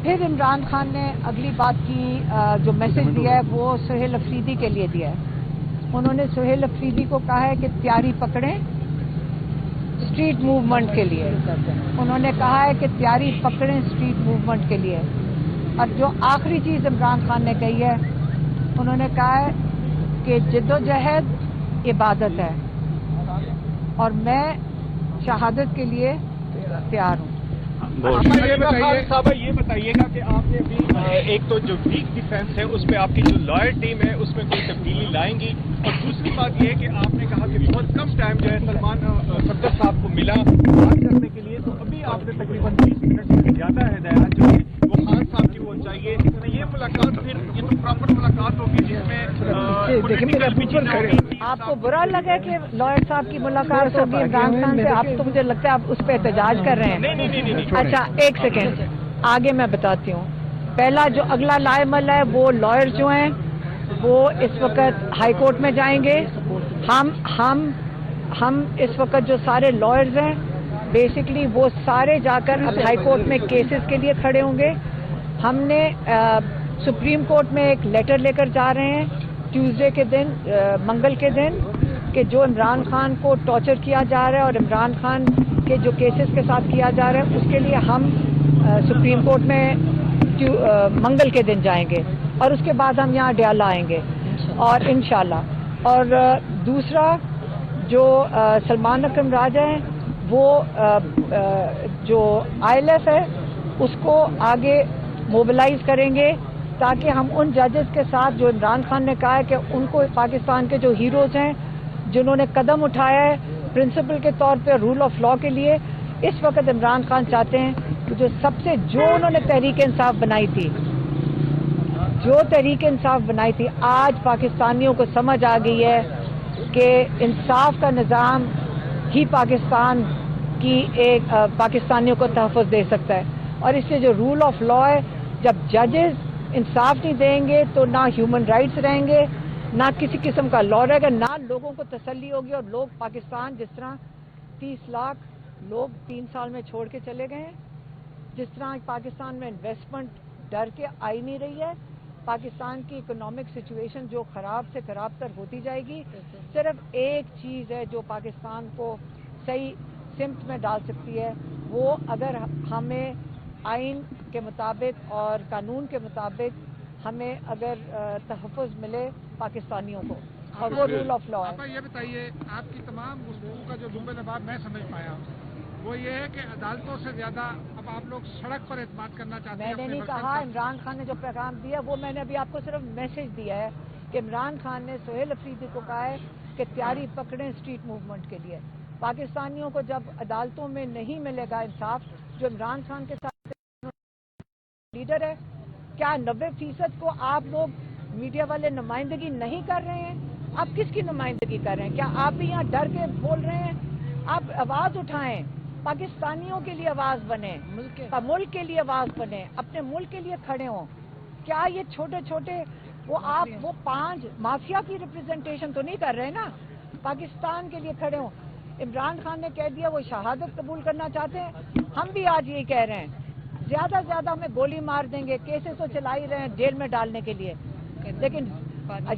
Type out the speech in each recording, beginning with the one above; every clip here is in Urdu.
پھر عمران خان نے اگلی بات کی جو میسج دیا ہے وہ سہیل افریدی کے لیے دیا ہے. انہوں نے سہیل افریدی کو کہا ہے کہ تیاری پکڑیں اسٹریٹ موومنٹ کے لیے. انہوں نے کہا ہے کہ تیاری پکڑیں اسٹریٹ موومنٹ کے لیے. اور جو آخری چیز عمران خان نے کہی ہے انہوں نے کہا ہے کہ جدوجہد عبادت ہے اور میں شہادت کے لیے تیار ہوں. یہ بتائیے گا کہ آپ نے ابھی ایک تو جو ویک ڈیفینس ہے اس پہ آپ کی جو لائر ٹیم ہے اس میں کوئی تبدیلی لائیں گی، اور دوسری بات یہ ہے کہ آپ نے کہا کہ بہت کم ٹائم جو ہے سلمان صفدر صاحب کو ملا بات کرنے کے لیے، تو ابھی آپ نے تقریباً 20 منٹ سے زیادہ ہدایات جو ہے وہ خان صاحب کی وہ چاہیے. تو یہ ملاقات پھر یہ تو پراپر ملاقات ہوگی جس میں آپ کو برا لگا کہ لائر صاحب کی ملاقات ہوگی عمران خان سے؟ آپ تو مجھے لگتا ہے آپ اس پہ احتجاج کر رہے ہیں. اچھا ایک سیکنڈ آگے میں بتاتی ہوں. پہلا جو اگلا لائمل ہے وہ لائر جو ہیں وہ اس وقت ہائی کورٹ میں جائیں گے. ہم اس وقت جو سارے لائرز ہیں بیسکلی وہ سارے جا کر اب ہائی کورٹ میں کیسز کے لیے کھڑے ہوں گے. ہم نے سپریم کورٹ میں ایک لیٹر لے کر جا رہے ہیں ٹیوزڈے کے دن، منگل کے دن، کہ جو عمران خان کو ٹارچر کیا جا رہا ہے اور عمران خان کے جو کیسز کے ساتھ کیا جا رہا ہے اس کے لیے ہم سپریم کورٹ میں منگل کے دن جائیں گے اور اس کے بعد ہم یہاں ڈیالہ آئیں گے اور انشاءاللہ. اور دوسرا جو سلمان اکرم راجہ ہیں وہ جو ILF ہے اس کو آگے موبلائز کریں گے تاکہ ہم ان ججز کے ساتھ جو عمران خان نے کہا ہے کہ ان کو پاکستان کے جو ہیروز ہیں جنہوں نے قدم اٹھایا ہے پرنسپل کے طور پہ رول آف لا کے لیے، اس وقت عمران خان چاہتے ہیں کہ جو انہوں نے تحریک انصاف بنائی تھی، آج پاکستانیوں کو سمجھ آ گئی ہے کہ انصاف کا نظام ہی پاکستانیوں کو تحفظ دے سکتا ہے. اور اس سے جو رول آف لا ہے، جب ججز انصاف نہیں دیں گے تو نہ ہیومن رائٹس رہیں گے، نہ کسی قسم کا لا رہے گا، نہ لوگوں کو تسلی ہوگی. اور لوگ پاکستان جس طرح 30 لاکھ لوگ 3 سال میں چھوڑ کے چلے گئے ہیں، جس طرح پاکستان میں انویسٹمنٹ ڈر کے آئی نہیں رہی ہے، پاکستان کی اکنامک سچویشن جو خراب سے خراب تر ہوتی جائے گی. صرف ایک چیز ہے جو پاکستان کو صحیح سمت میں ڈال سکتی ہے، وہ اگر ہمیں آئین کے مطابق اور قانون کے مطابق ہمیں اگر تحفظ ملے پاکستانیوں کو، اور وہ رول آف لا ہے. آپ یہ بتائیے، آپ کی تمام گفتگو کا جو لب لباب میں سمجھ پایا وہ یہ ہے کہ عدالتوں سے زیادہ اب آپ لوگ سڑک پر اعتماد کرنا چاہتے ہیں. میں نے نہیں کہا. عمران خان نے جو پیغام دیا وہ میں نے ابھی آپ کو صرف میسج دیا ہے کہ عمران خان نے سہیل افریدی کو کہا ہے کہ تیاری پکڑیں اسٹریٹ موومنٹ کے لیے. پاکستانیوں کو جب عدالتوں میں نہیں ملے گا انصاف، جو عمران خان کے ساتھ لیڈر ہے، کیا 90% کو آپ لوگ میڈیا والے نمائندگی نہیں کر رہے ہیں؟ آپ کس کی نمائندگی کر رہے ہیں؟ کیا آپ بھی یہاں ڈر کے بول رہے ہیں؟ آپ آواز اٹھائیں، پاکستانیوں کے لیے آواز بنیں، ملک کے لیے آواز بنیں، اپنے ملک کے لیے کھڑے ہوں. کیا یہ چھوٹے چھوٹے وہ 5 مافیا کی ریپرزنٹیشن تو نہیں کر رہے نا؟ پاکستان کے لیے کھڑے ہوں. عمران خان نے کہہ دیا وہ شہادت قبول کرنا چاہتے ہیں، ہم بھی آج یہی کہہ رہے ہیں. زیادہ سے زیادہ ہمیں گولی مار دیں گے، کیسز تو چلا ہی رہے ہیں جیل میں ڈالنے کے لیے، لیکن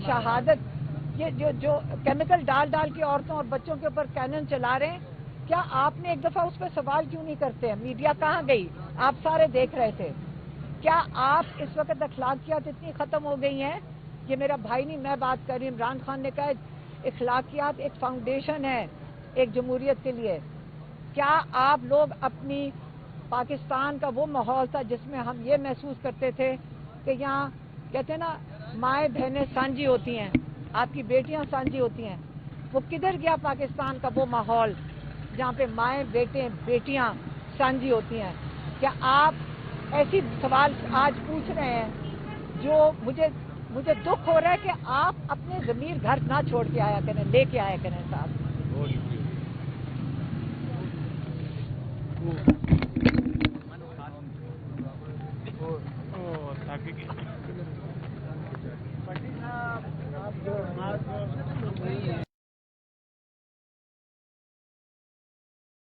شہادت یہ جو کیمیکل ڈال کے عورتوں اور بچوں کے اوپر کینن چلا رہے ہیں، کیا آپ نے ایک دفعہ اس پہ سوال کیوں نہیں کرتے ہیں؟ میڈیا کہاں گئی؟ آپ سارے دیکھ رہے تھے. کیا آپ اس وقت اخلاقیات اتنی ختم ہو گئی ہیں؟ یہ میرا بھائی نہیں، میں بات کر رہی ہوں. عمران خان نے کہا اخلاقیات ایک فاؤنڈیشن ہے ایک جمہوریت کے لیے. کیا آپ لوگ اپنی پاکستان کا وہ ماحول تھا جس میں ہم یہ محسوس کرتے تھے کہ یہاں کہتے ہیں نا مائیں بہنیں سانجھی ہوتی ہیں، آپ کی بیٹیاں سانجھی ہوتی ہیں، وہ کدھر گیا پاکستان کا وہ ماحول جہاں پہ مائیں بیٹیاں سانجھی ہوتی ہیں؟ کیا آپ ایسی سوال آج پوچھ رہے ہیں جو مجھے دکھ ہو رہا ہے کہ آپ اپنے ضمیر گھر نہ چھوڑ کے آیا کریں، لے کے آیا کریں صاحب.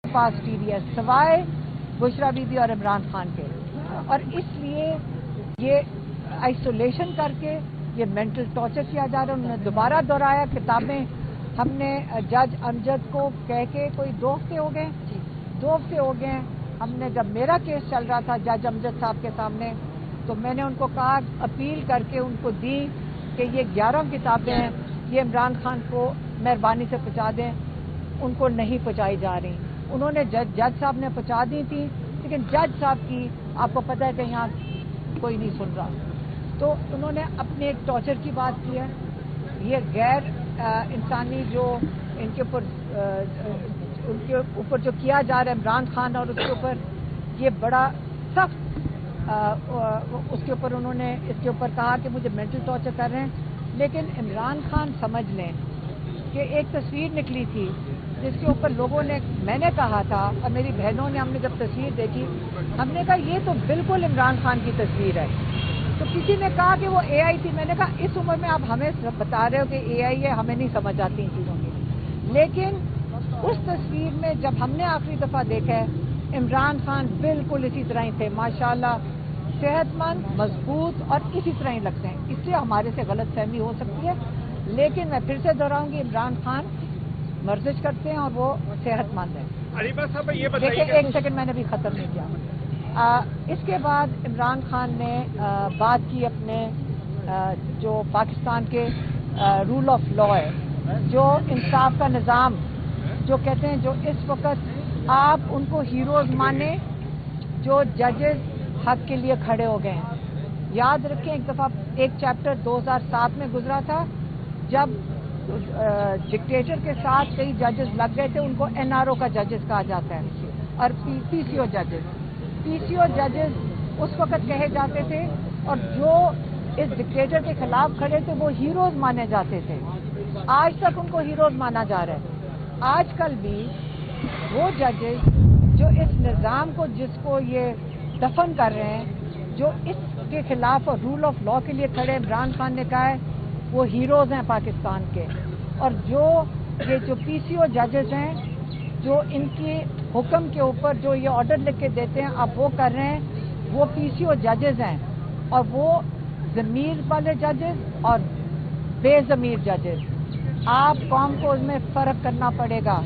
پاس TDS سوائے بشرا بی بی اور عمران خان کے اور اس لیے یہ آئسولیشن کر کے یہ مینٹل ٹارچر کیا جا رہا ہے. انہوں نے دوبارہ دہرایا کتابیں ہم نے جج امجد کو کہہ کے کوئی 2 ہفتے ہو گئے 2 ہفتے ہو گئے. ہم نے جب میرا کیس چل رہا تھا جج امجد صاحب کے سامنے تو میں نے ان کو کہا اپیل کر کے ان کو دی کہ یہ 11 کتابیں ہیں یہ عمران خان کو مہربانی سے پہنچا دیں. ان کو نہیں پہنچائی جا رہی. انہوں نے جج صاحب نے پہنچا دی تھی لیکن جج صاحب کی آپ کو پتہ ہے کہ یہاں کوئی نہیں سن رہا. تو انہوں نے اپنے ایک ٹارچر کی بات کی ہے. یہ غیر انسانی جو ان کے اوپر جو کیا جا رہا ہے عمران خان اور اس کے اوپر یہ بڑا سخت اس کے اوپر انہوں نے اس کے اوپر کہا کہ مجھے مینٹل ٹارچر کر رہے ہیں. لیکن عمران خان سمجھ لیں کہ ایک تصویر نکلی تھی جس کے اوپر لوگوں نے میں نے کہا تھا اور میری بہنوں نے ہم نے جب تصویر دیکھی ہم نے کہا یہ تو بالکل عمران خان کی تصویر ہے. تو کسی نے کہا کہ وہ اے آئی تھی. میں نے کہا اس عمر میں آپ ہمیں بتا رہے ہو کہ اے آئی ہے ہمیں نہیں سمجھ آتی ان چیزوں کی. لیکن اس تصویر میں جب ہم نے آخری دفعہ دیکھا ہے عمران خان بالکل اسی طرح ہی تھے ماشاءاللہ صحت مند مضبوط اور اسی طرح ہی لگتے ہیں. اس لیے ہمارے سے غلط فہمی ہو سکتی ہے لیکن میں پھر سے دہراؤں گی عمران خان ورزش کرتے ہیں اور وہ صحت مند ہیں. عریبہ صاحب یہ بتائیے دیکھیں ایک سیکنڈ میں نے بھی ختم نہیں کیا. اس کے بعد عمران خان نے بات کی اپنے جو پاکستان کے رول آف لا ہے جو انصاف کا نظام جو کہتے ہیں جو اس وقت آپ ان کو ہیروز مانیں جو ججز حق کے لیے کھڑے ہو گئے ہیں. یاد رکھیں ایک دفعہ ایک چیپٹر 2007 میں گزرا تھا جب ڈکٹیٹر کے ساتھ کئی ججز لگ گئے تھے. ان کو این آر او کا ججز کہا جاتا ہے اور پی سی او ججز اس وقت کہے جاتے تھے اور جو اس ڈکٹیٹر کے خلاف کھڑے تھے وہ ہیروز مانے جاتے تھے. آج تک ان کو ہیروز مانا جا رہا ہے. آج کل بھی وہ ججز جو اس نظام کو جس کو یہ دفن کر رہے ہیں جو اس کے خلاف اور رول آف لا کے لیے کھڑے عمران خان نے کہا ہے وہ ہیروز ہیں پاکستان کے. اور جو پی سی او ججز ہیں جو ان کے حکم کے اوپر جو یہ آرڈر لکھ کے دیتے ہیں آپ وہ کر رہے ہیں وہ پی سی او ججز ہیں اور وہ ضمیر والے ججز اور بے ضمیر ججز. آپ قوم کو اس میں فرق کرنا پڑے گا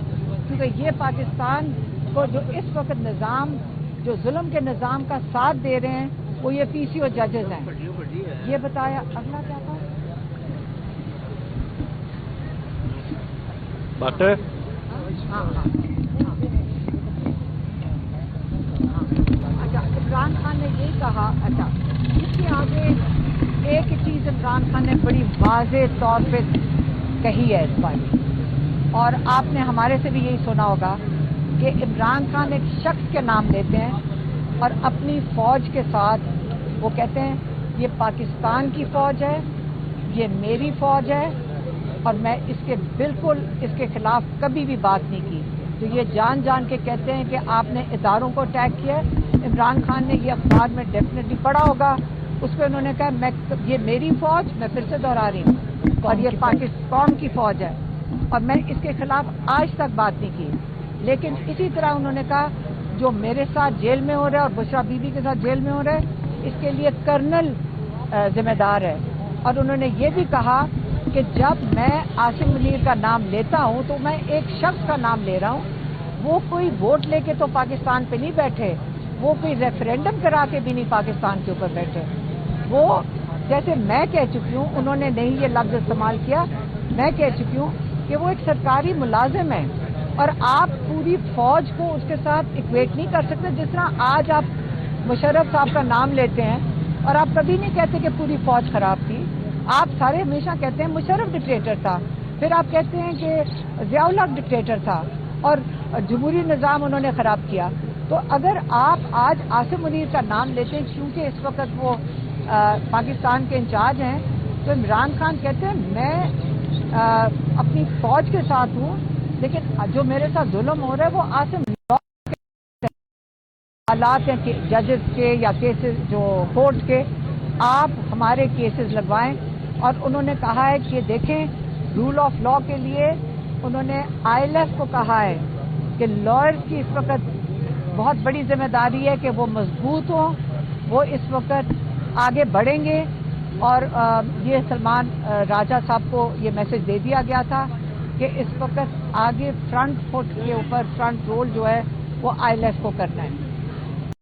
کیونکہ یہ پاکستان کو جو اس وقت نظام جو ظلم کے نظام کا ساتھ دے رہے ہیں وہ یہ پی سی او ججز ہیں. یہ بتایا اگلا کیا تھا بات اچھا عمران خان نے یہی کہا. اچھا اس کے آگے ایک چیز عمران خان نے بڑی واضح طور پہ کہی ہے اس بات اور آپ نے ہمارے سے بھی یہی سنا ہوگا کہ عمران خان ایک شخص کے نام لیتے ہیں اور اپنی فوج کے ساتھ وہ کہتے ہیں یہ پاکستان کی فوج ہے یہ میری فوج ہے اور میں اس کے بالکل اس کے خلاف کبھی بھی بات نہیں کی. تو یہ جان جان کے کہتے ہیں کہ آپ نے اداروں کو اٹیک کیا ہے. عمران خان نے یہ اخبار میں ڈیفینیٹلی پڑھا ہوگا اس پہ انہوں نے کہا یہ میری فوج میں پھر سے دہرا رہی ہوں اور یہ پاکستان قوم کی فوج ہے اور میں اس کے خلاف آج تک بات نہیں کی. لیکن اسی طرح انہوں نے کہا جو میرے ساتھ جیل میں ہو رہا ہے اور بشرا بی بی کے ساتھ جیل میں ہو رہا ہے اس کے لیے کرنل ذمہ دار ہے. اور انہوں نے یہ بھی کہا کہ جب میں عاصم منیر کا نام لیتا ہوں تو میں ایک شخص کا نام لے رہا ہوں. وہ کوئی ووٹ لے کے تو پاکستان پہ نہیں بیٹھے وہ کوئی ریفرینڈم کرا کے بھی نہیں پاکستان کے اوپر بیٹھے. وہ جیسے میں کہہ چکی ہوں انہوں نے نہیں یہ لفظ استعمال کیا میں کہہ چکی ہوں کہ وہ ایک سرکاری ملازم ہے اور آپ پوری فوج کو اس کے ساتھ اکویٹ نہیں کر سکتے. جس طرح آج آپ مشرف صاحب کا نام لیتے ہیں اور آپ کبھی نہیں کہتے کہ پوری فوج خراب تھی. آپ سارے ہمیشہ کہتے ہیں مشرف ڈکٹیٹر تھا پھر آپ کہتے ہیں کہ ضیاء الحق ڈکٹیٹر تھا اور جمہوری نظام انہوں نے خراب کیا. تو اگر آپ آج عاصم منیر کا نام لیتے ہیں کیونکہ اس وقت وہ پاکستان کے انچارج ہیں تو عمران خان کہتے ہیں میں اپنی فوج کے ساتھ ہوں لیکن جو میرے ساتھ ظلم ہو رہا ہے وہ عاصم حالات ہیں ججز کے یا کیسز جو کورٹ کے آپ ہمارے کیسز لگوائیں. اور انہوں نے کہا ہے کہ دیکھیں رول آف لا کے لیے انہوں نے آئی ایل ایف کو کہا ہے کہ لائرز کی اس وقت بہت بڑی ذمہ داری ہے کہ وہ مضبوط ہوں وہ اس وقت آگے بڑھیں گے اور یہ سلمان راجہ صاحب کو یہ میسج دے دیا گیا تھا کہ اس وقت آگے فرنٹ فٹ کے اوپر فرنٹ رول جو ہے وہ ILF کو کرنا ہے.